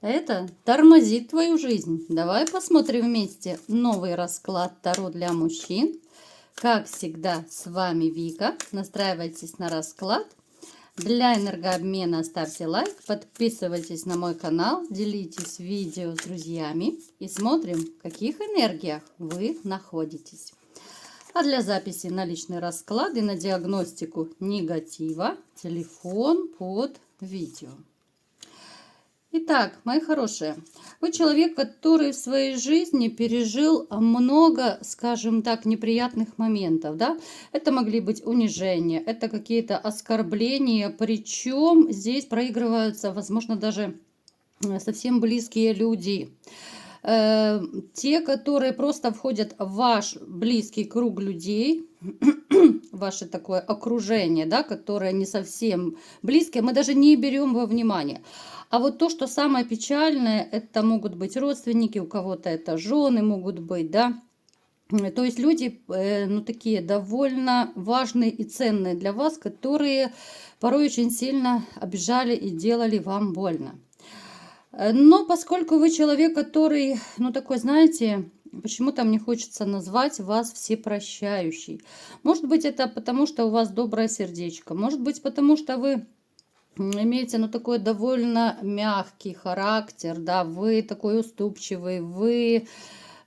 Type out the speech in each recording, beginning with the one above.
Это тормозит твою жизнь. Давай посмотрим вместе новый расклад Таро для мужчин. Как всегда, с вами Вика. Настраивайтесь на расклад. Для энергообмена ставьте лайк, подписывайтесь на мой канал, делитесь видео с друзьями и смотрим, в каких энергиях вы находитесь. А для записи на личный расклад и на диагностику негатива телефон под видео. Итак, мои хорошие, вы человек, который в своей жизни пережил много, скажем так, неприятных моментов, да? Это могли быть унижения, это какие-то оскорбления, причем здесь проигрываются, возможно, даже совсем близкие люди. Те, которые просто входят в ваш близкий круг людей, ваше такое окружение, да, которое не совсем близкое, мы даже не берем во внимание. А вот то, что самое печальное, это могут быть родственники, у кого-то это жены могут быть, да. То есть люди, ну, такие довольно важные и ценные для вас, которые порой очень сильно обижали и делали вам больно. Но поскольку вы человек, который, ну, такой, знаете, почему-то мне хочется назвать вас всепрощающий. Может быть, это потому, что у вас доброе сердечко. Может быть, потому что вы имеете, ну, такой довольно мягкий характер, да, вы такой уступчивый, вы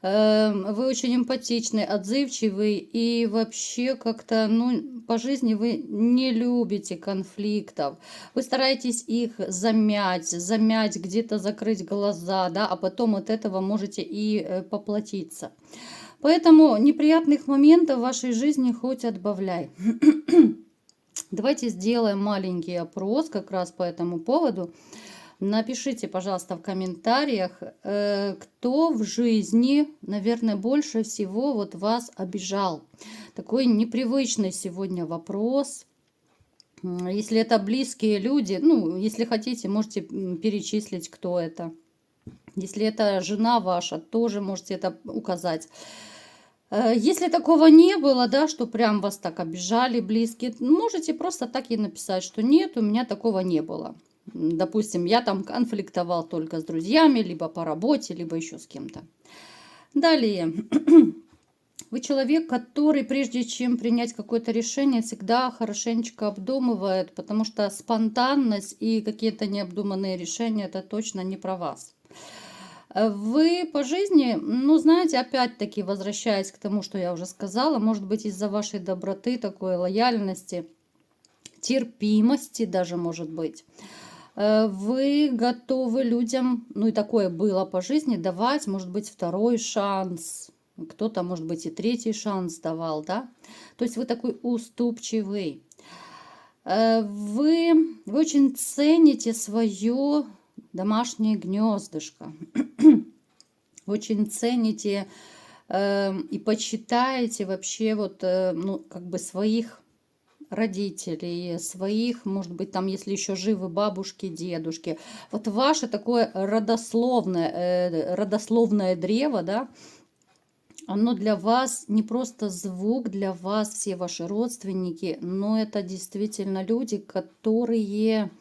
очень эмпатичный, отзывчивый и вообще как-то, ну, по жизни вы не любите конфликтов. Вы стараетесь их замять, где-то закрыть глаза, да, а потом от этого можете и поплатиться. Поэтому неприятных моментов в вашей жизни хоть отбавляй. Давайте сделаем маленький опрос как раз по этому поводу. Напишите, пожалуйста, в комментариях, кто в жизни, наверное, больше всего вот вас обижал. Такой непривычный сегодня вопрос. Если это близкие люди, ну, если хотите, можете перечислить, кто это. Если это жена ваша, тоже можете это указать. Если такого не было, да, что прям вас так обижали близкие, можете просто так и написать, что нет, у меня такого не было. Допустим, я там конфликтовал только с друзьями, либо по работе, либо еще с кем-то. Далее. Вы человек, который прежде чем принять какое-то решение, всегда хорошенечко обдумывает, потому что спонтанность и какие-то необдуманные решения – это точно не про вас. Вы по жизни, ну, знаете, опять-таки, возвращаясь к тому, что я уже сказала, может быть, из-за вашей доброты, такой лояльности, терпимости даже, может быть, вы готовы людям, ну и такое было по жизни, давать, может быть, второй шанс. Кто-то, может быть, и третий шанс давал, да? То есть вы такой уступчивый. Вы очень цените свое домашнее гнездышко. Очень цените и почитаете вообще вот, ну, как бы своих родителей, своих, может быть, там, если еще живы бабушки, дедушки. Вот ваше такое родословное древо, да, оно для вас не просто звук, для вас все ваши родственники, но это действительно люди, которые,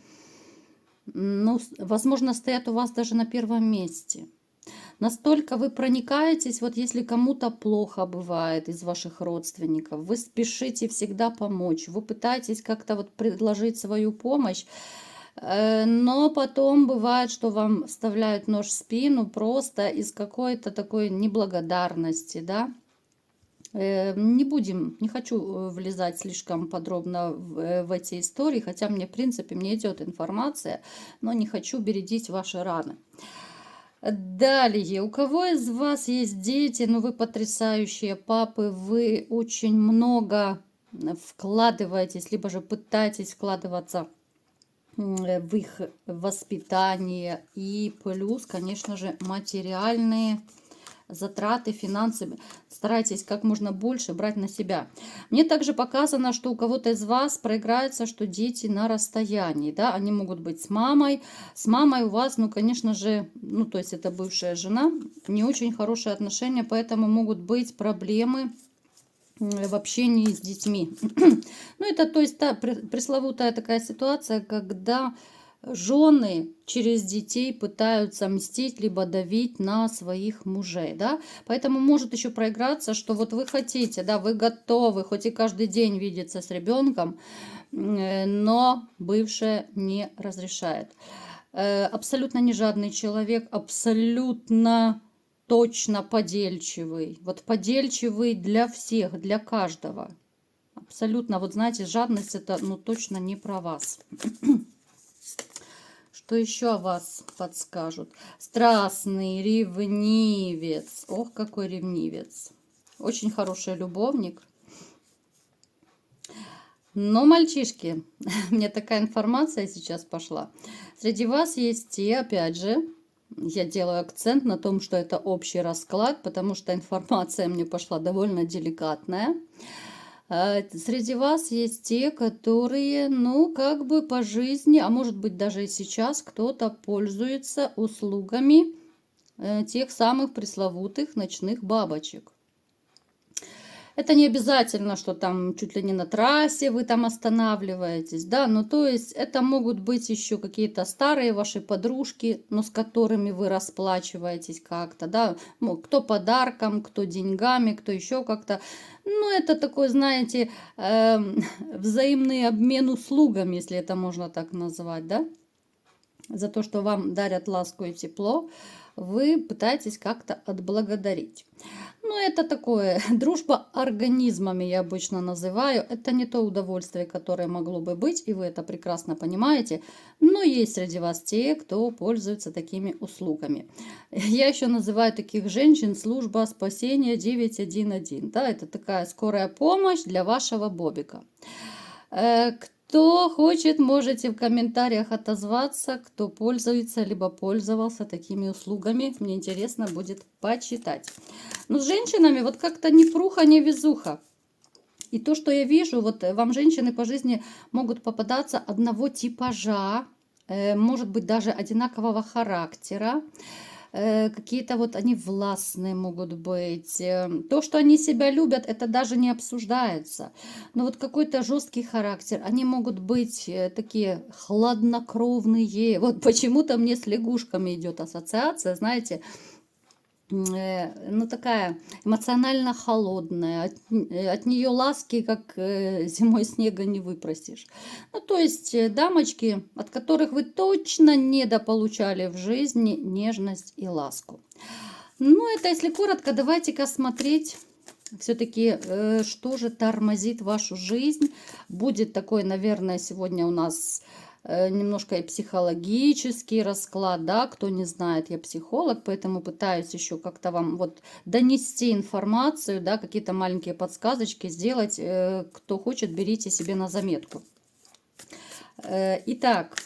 ну, возможно, стоят у вас даже на первом месте. Настолько вы проникаетесь, вот если кому-то плохо бывает из ваших родственников, вы спешите всегда помочь, вы пытаетесь как-то вот предложить свою помощь, но потом бывает, что вам вставляют нож в спину просто из какой-то такой неблагодарности, да. Не будем, не хочу влезать слишком подробно в эти истории, хотя мне, в принципе, мне идет информация, но не хочу бередить ваши раны. Далее, у кого из вас есть дети, ну вы потрясающие папы, вы очень много вкладываетесь, либо же пытаетесь вкладываться в их воспитание и плюс, конечно же, материальные затраты, финансы. Старайтесь как можно больше брать на себя. Мне также показано, что у кого-то из вас проиграется, что дети на расстоянии, да, они могут быть с мамой. С мамой у вас, ну, конечно же, ну, то есть это бывшая жена, не очень хорошие отношения, поэтому могут быть проблемы в общении с детьми. Ну, это, то есть, та пресловутая такая ситуация, когда жены через детей пытаются мстить либо давить на своих мужей, да, поэтому может еще проиграться, что вот вы хотите, да, вы готовы, хоть и каждый день видеться с ребенком, но бывшая не разрешает. Абсолютно не жадный человек, абсолютно точно подельчивый, вот подельчивый для всех, для каждого. Абсолютно, вот знаете, жадность это, ну, точно не про вас. Что еще о вас подскажут? Страстный ревнивец. Ох, какой ревнивец. Очень хороший любовник. Но, мальчишки, мне такая информация сейчас пошла. Среди вас есть те, опять же, я делаю акцент на том, что это общий расклад, потому что информация мне пошла довольно деликатная. Среди вас есть те, которые, ну, как бы по жизни, а может быть даже и сейчас, кто-то пользуется услугами тех самых пресловутых ночных бабочек. Это не обязательно, что там чуть ли не на трассе вы там останавливаетесь, да, ну то есть это могут быть еще какие-то старые ваши подружки, но с которыми вы расплачиваетесь как-то, да, кто подарком, кто деньгами, кто еще как-то. Ну это такой, знаете, взаимный обмен услугами, если это можно так назвать, да, за то, что вам дарят ласку и тепло, вы пытаетесь как-то отблагодарить. Ну, это такое, дружба организмами я обычно называю. Это не то удовольствие, которое могло бы быть, и вы это прекрасно понимаете. Но есть среди вас те, кто пользуется такими услугами. Я еще называю таких женщин служба спасения 911. Да, это такая скорая помощь для вашего бобика. Кто хочет, можете в комментариях отозваться, кто пользуется, либо пользовался такими услугами. Мне интересно будет почитать. Но с женщинами вот как-то ни пруха, ни везуха. И то, что я вижу, вот вам женщины по жизни могут попадаться одного типажа, может быть даже одинакового характера. Какие-то вот они властные могут быть. То, что они себя любят, это даже не обсуждается. Но вот какой-то жесткий характер. Они могут быть такие хладнокровные. Вот почему-то мне с лягушками идет ассоциация, знаете, ну такая эмоционально холодная, от нее ласки, как зимой снега не выпросишь. Ну то есть дамочки, от которых вы точно недополучали в жизни нежность и ласку. Ну это если коротко, давайте-ка смотреть все-таки, что же тормозит вашу жизнь. Будет такой, наверное, сегодня у нас немножко и психологический расклад, да, кто не знает, я психолог, поэтому пытаюсь еще как-то вам вот донести информацию, да, какие-то маленькие подсказочки сделать, кто хочет, берите себе на заметку. Итак,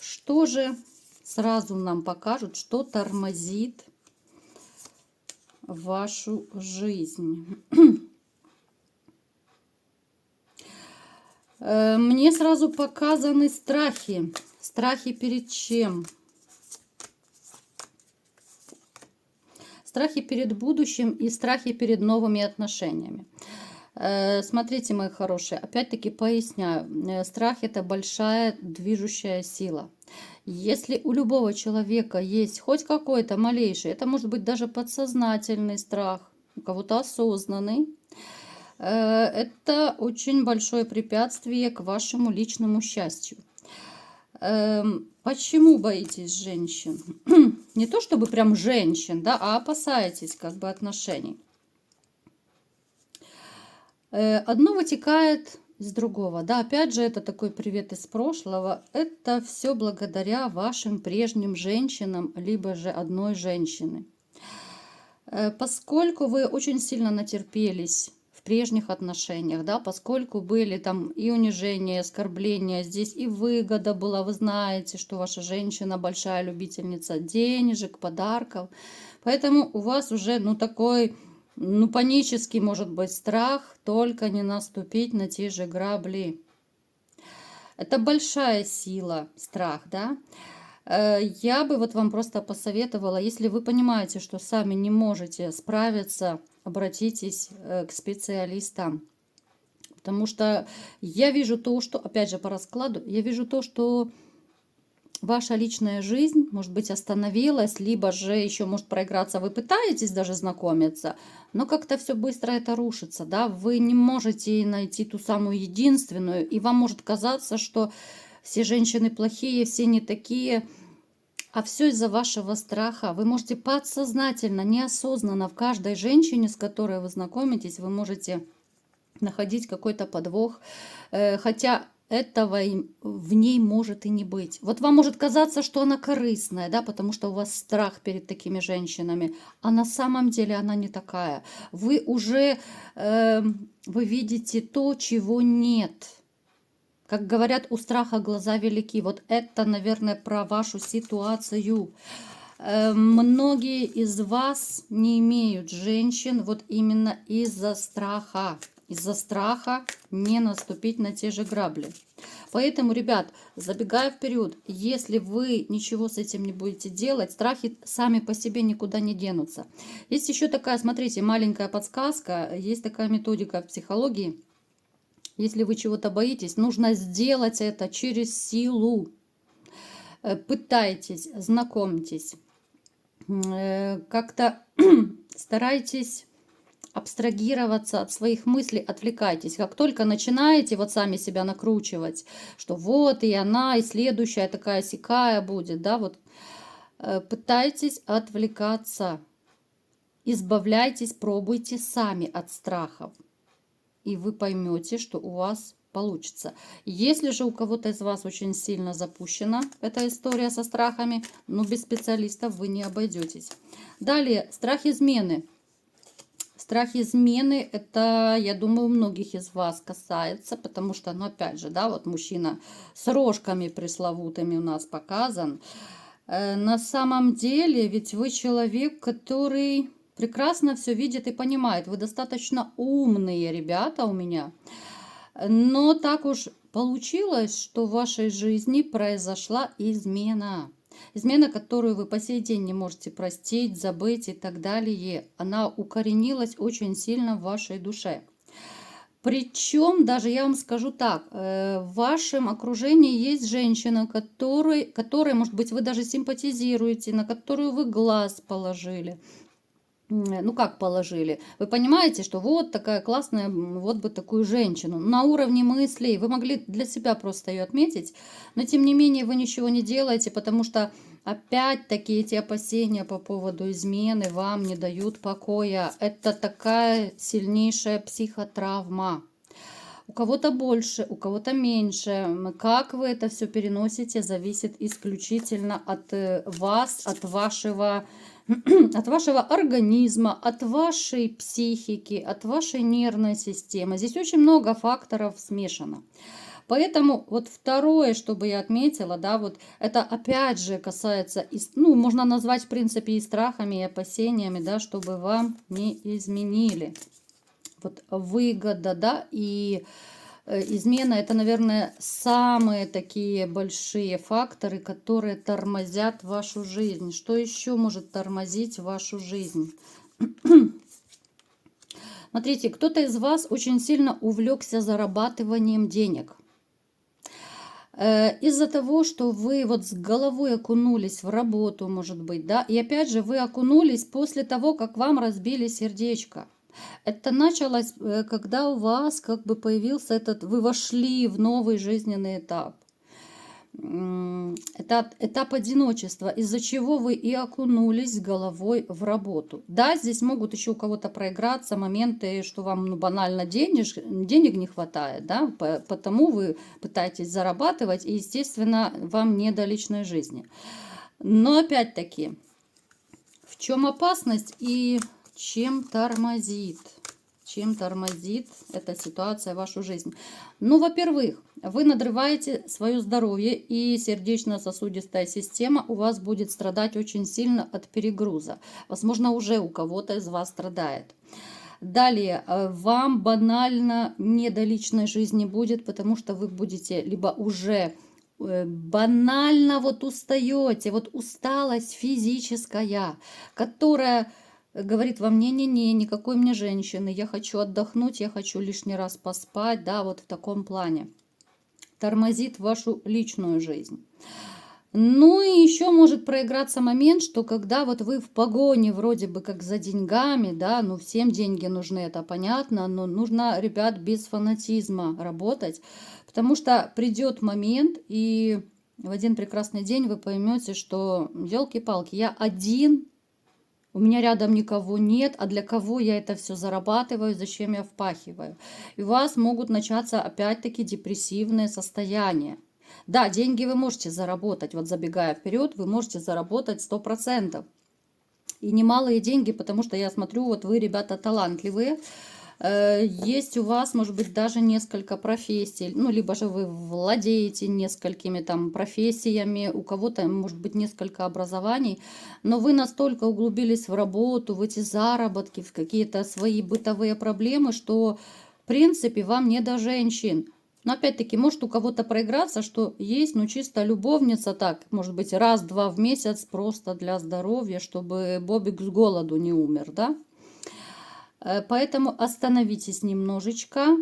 что же сразу нам покажут, что тормозит вашу жизнь? Мне сразу показаны страхи. Страхи перед чем? Страхи перед будущим и страхи перед новыми отношениями. Смотрите, мои хорошие, опять-таки поясняю. Страх – это большая движущая сила. Если у любого человека есть хоть какой-то малейший, это может быть даже подсознательный страх, у кого-то осознанный, это очень большое препятствие к вашему личному счастью. Почему боитесь женщин? Не то чтобы прям женщин, да, а опасаетесь как бы отношений. Одно вытекает из другого. Да, опять же, это такой привет из прошлого. Это все благодаря вашим прежним женщинам, либо же одной женщины. Поскольку вы очень сильно натерпелись в прежних отношениях, да, поскольку были там и унижения, и оскорбления, здесь и выгода была, вы знаете, что ваша женщина большая любительница денежек, подарков, поэтому у вас уже, ну, такой, ну, панический, может быть, страх, только не наступить на те же грабли. Это большая сила, страх, да. Я бы вот вам просто посоветовала, если вы понимаете, что сами не можете справиться, обратитесь к специалистам. Потому что я вижу то, что, опять же, по раскладу, я вижу то, что ваша личная жизнь, может быть, остановилась, либо же еще может проиграться, вы пытаетесь даже знакомиться, но как-то все быстро это рушится, да, вы не можете найти ту самую единственную, и вам может казаться, что все женщины плохие, все не такие, а все из-за вашего страха. Вы можете подсознательно, неосознанно в каждой женщине, с которой вы знакомитесь, вы можете находить какой-то подвох, хотя этого в ней может и не быть. Вот вам может казаться, что она корыстная, да, потому что у вас страх перед такими женщинами, а на самом деле она не такая. Вы уже вы видите то, чего нет. Как говорят, у страха глаза велики. Вот это, наверное, про вашу ситуацию. Многие из вас не имеют женщин вот именно из-за страха. Из-за страха не наступить на те же грабли. Поэтому, ребят, забегая вперед, если вы ничего с этим не будете делать, страхи сами по себе никуда не денутся. Есть еще такая, смотрите, маленькая подсказка, есть такая методика в психологии. Если вы чего-то боитесь, нужно сделать это через силу. Пытайтесь, знакомьтесь, как-то старайтесь абстрагироваться от своих мыслей, отвлекайтесь. Как только начинаете вот сами себя накручивать, что вот и она, и следующая такая сякая будет, да, вот пытайтесь отвлекаться, избавляйтесь, пробуйте сами от страхов, и вы поймете, что у вас получится. Если же у кого-то из вас очень сильно запущена эта история со страхами, ну без специалистов вы не обойдетесь. Далее, страх измены. Страх измены, это, я думаю, многих из вас касается, потому что, ну, опять же, да, вот мужчина с рожками пресловутыми у нас показан. На самом деле, ведь вы человек, который прекрасно все видит и понимает. Вы достаточно умные ребята у меня. Но так уж получилось, что в вашей жизни произошла измена. Измена, которую вы по сей день не можете простить, забыть и так далее. Она укоренилась очень сильно в вашей душе. Причем, даже я вам скажу так, в вашем окружении есть женщина, которой, может быть, вы даже симпатизируете, на которую вы глаз положили. Ну как положили? Вы понимаете, что вот такая классная, вот бы такую женщину. На уровне мыслей вы могли для себя просто ее отметить, но тем не менее вы ничего не делаете, потому что опять-таки эти опасения по поводу измены вам не дают покоя. Это такая сильнейшая психотравма. У кого-то больше, у кого-то меньше. Как вы это все переносите, зависит исключительно от вас, от вашего организма, от вашей психики, от вашей нервной системы. Здесь очень много факторов смешано. Поэтому вот второе, что бы я отметила, да, вот это опять же касается, ну, можно назвать в принципе и страхами, и опасениями, да, чтобы вам не изменили. Вот выгода, да, и измена — это, наверное, самые такие большие факторы, которые тормозят вашу жизнь. Что еще может тормозить вашу жизнь? Смотрите, кто-то из вас очень сильно увлекся зарабатыванием денег. Из-за того, что вы вот с головой окунулись в работу, может быть, да, и опять же вы окунулись после того, как вам разбили сердечко. Это началось, когда у вас как бы появился вы вошли в новый жизненный этап. Это этап одиночества, из-за чего вы и окунулись головой в работу. Да, здесь могут еще у кого-то проиграться моменты, что вам ну, банально денег не хватает, да, потому вы пытаетесь зарабатывать, и, естественно, вам не до личной жизни. Но опять-таки, в чем опасность и чем тормозит? Чем тормозит эта ситуация вашу жизнь? Ну, во-первых, вы надрываете свое здоровье, и сердечно-сосудистая система у вас будет страдать очень сильно от перегруза. Возможно, уже у кого-то из вас страдает. Далее, вам банально не до личной жизни будет, потому что вы будете либо уже банально вот устаете, вот усталость физическая, которая говорит вам, не-не-не, никакой мне женщины, я хочу отдохнуть, я хочу лишний раз поспать, да, вот в таком плане. Тормозит вашу личную жизнь. Ну и еще может проиграться момент, что когда вот вы в погоне вроде бы как за деньгами, да, ну всем деньги нужны, это понятно, но нужно, ребят, без фанатизма работать, потому что придет момент, и в один прекрасный день вы поймете, что елки-палки, я один, у меня рядом никого нет, а для кого я это все зарабатываю, зачем я впахиваю. И у вас могут начаться опять-таки депрессивные состояния. Да, деньги вы можете заработать, вот забегая вперед, вы можете заработать 100%. И немалые деньги, потому что я смотрю, вот вы, ребята, талантливые. Есть у вас, может быть, даже несколько профессий, ну, либо же вы владеете несколькими там профессиями, у кого-то, может быть, несколько образований, но вы настолько углубились в работу, в эти заработки, в какие-то свои бытовые проблемы, что, в принципе, вам не до женщин. Но опять-таки, может у кого-то проиграться, что есть, ну, чисто любовница, так, может быть, раз-два в месяц просто для здоровья, чтобы Бобик с голоду не умер, да? Поэтому остановитесь немножечко,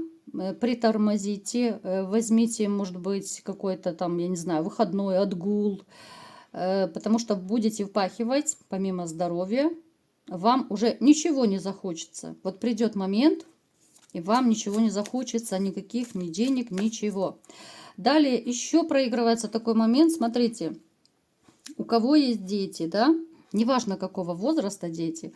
притормозите, возьмите, может быть, какой-то там, я не знаю, выходной отгул, потому что будете впахивать, помимо здоровья, вам уже ничего не захочется. Вот придет момент, и вам ничего не захочется, никаких ни денег, ничего. Далее еще проигрывается такой момент, смотрите, у кого есть дети, да, неважно какого возраста дети,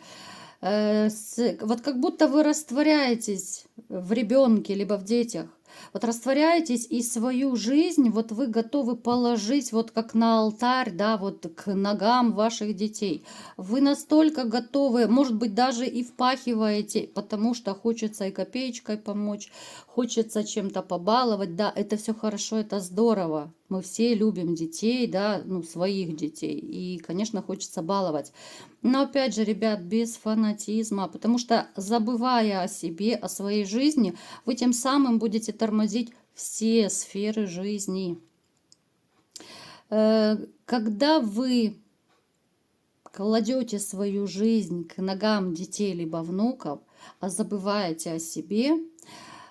вот как будто вы растворяетесь в ребенке, либо в детях. Вот растворяетесь, и свою жизнь вот вы готовы положить вот как на алтарь, да, вот к ногам ваших детей. Вы настолько готовы, может быть, даже и впахиваете, потому что хочется и копеечкой помочь, хочется чем-то побаловать. Да, это все хорошо, это здорово. Мы все любим детей, да, ну, своих детей. И, конечно, хочется баловать. Но опять же, ребят, без фанатизма, потому что забывая о себе, о своей жизни, вы тем самым будете тормозить все сферы жизни. Когда вы кладете свою жизнь к ногам детей либо внуков, а забываете о себе,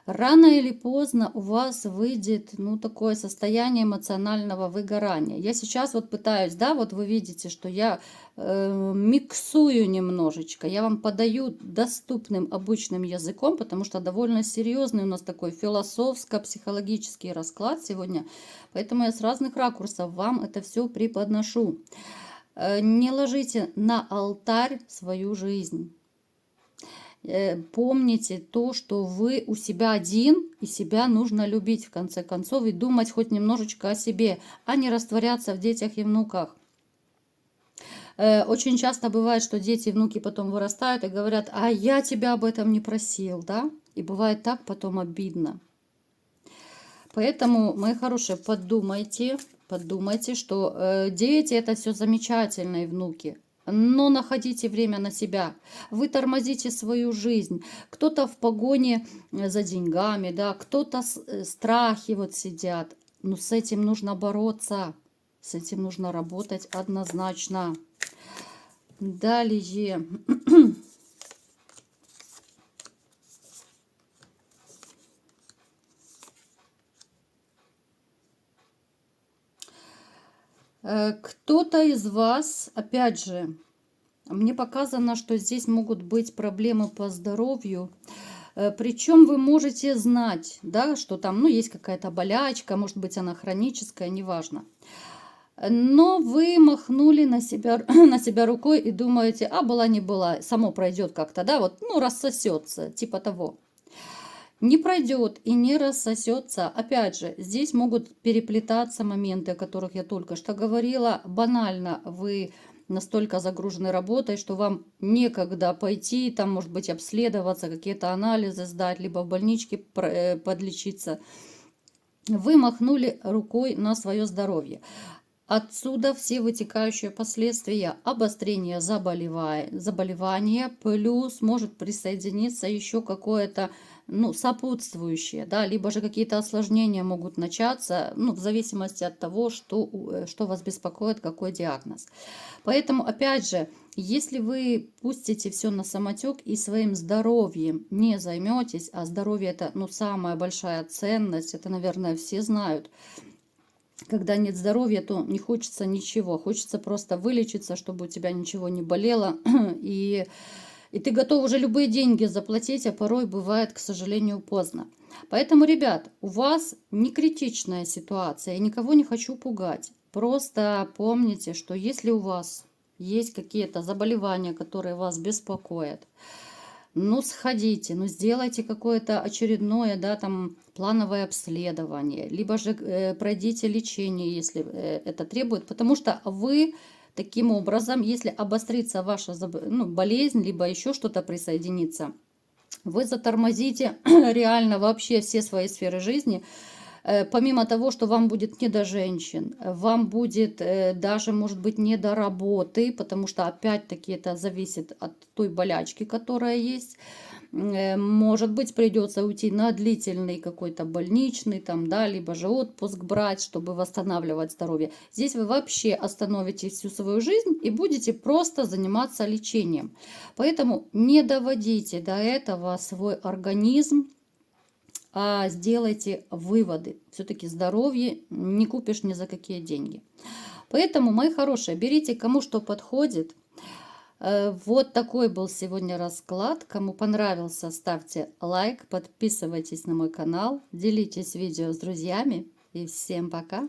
рано или поздно у вас выйдет, ну, такое состояние эмоционального выгорания. Я сейчас вот пытаюсь, да, вот вы видите, что я миксую немножечко, я вам подаю доступным обычным языком, потому что довольно серьезный у нас такой философско-психологический расклад сегодня, поэтому я с разных ракурсов вам это все преподношу. Не ложите на алтарь свою жизнь. Помните то, что вы у себя один, и себя нужно любить в конце концов, и думать хоть немножечко о себе, а не растворяться в детях и внуках. Очень часто бывает, что дети и внуки потом вырастают и говорят, а я тебя об этом не просил, да? И бывает так потом обидно. Поэтому, мои хорошие, подумайте, что дети это все замечательно и внуки. Но находите время на себя. Вы тормозите свою жизнь. Кто-то в погоне за деньгами, да, кто-то страхи вот сидят. Но с этим нужно бороться. С этим нужно работать однозначно. Далее. Кто-то из вас, опять же, мне показано, что здесь могут быть проблемы по здоровью. Причем вы можете знать, да, что там, ну, есть какая-то болячка, может быть, она хроническая, неважно. Но вы махнули на себя, на себя рукой и думаете, а была не была, само пройдет как-то, да, вот, ну, рассосется, типа того. Не пройдет и не рассосется. Опять же, здесь могут переплетаться моменты, о которых я только что говорила. Банально вы настолько загружены работой, что вам некогда пойти, там, может быть, обследоваться, какие-то анализы сдать, либо в больничке подлечиться. Вы махнули рукой на свое здоровье. Отсюда все вытекающие последствия: обострения заболевания, плюс может присоединиться еще какое-то, ну, сопутствующее, да, либо же какие-то осложнения могут начаться, ну, в зависимости от того, что вас беспокоит, какой диагноз. Поэтому, опять же, если вы пустите все на самотек и своим здоровьем не займетесь, а здоровье это, ну, самая большая ценность, это, наверное, все знают, когда нет здоровья, то не хочется ничего. Хочется просто вылечиться, чтобы у тебя ничего не болело. И, и ты готов уже любые деньги заплатить, а порой бывает, к сожалению, поздно. Поэтому, ребят, у вас не критичная ситуация. Я никого не хочу пугать. Просто помните, что если у вас есть какие-то заболевания, которые вас беспокоят, ну, сходите, ну, сделайте какое-то очередное, да, там, плановое обследование, либо же пройдите лечение, если это требует, потому что вы таким образом, если обострится ваша ну, болезнь, либо еще что-то присоединится, вы затормозите реально вообще все свои сферы жизни. Помимо того, что вам будет не до женщин, вам будет даже, может быть, не до работы, потому что, опять-таки, это зависит от той болячки, которая есть. Может быть, придется уйти на длительный какой-то больничный, там, да, либо же отпуск брать, чтобы восстанавливать здоровье. Здесь вы вообще остановите всю свою жизнь и будете просто заниматься лечением. Поэтому не доводите до этого свой организм, а сделайте выводы. Все-таки здоровье не купишь ни за какие деньги. Поэтому, мои хорошие, берите кому что подходит. Вот такой был сегодня расклад. Кому понравился, ставьте лайк, подписывайтесь на мой канал, делитесь видео с друзьями. И всем пока!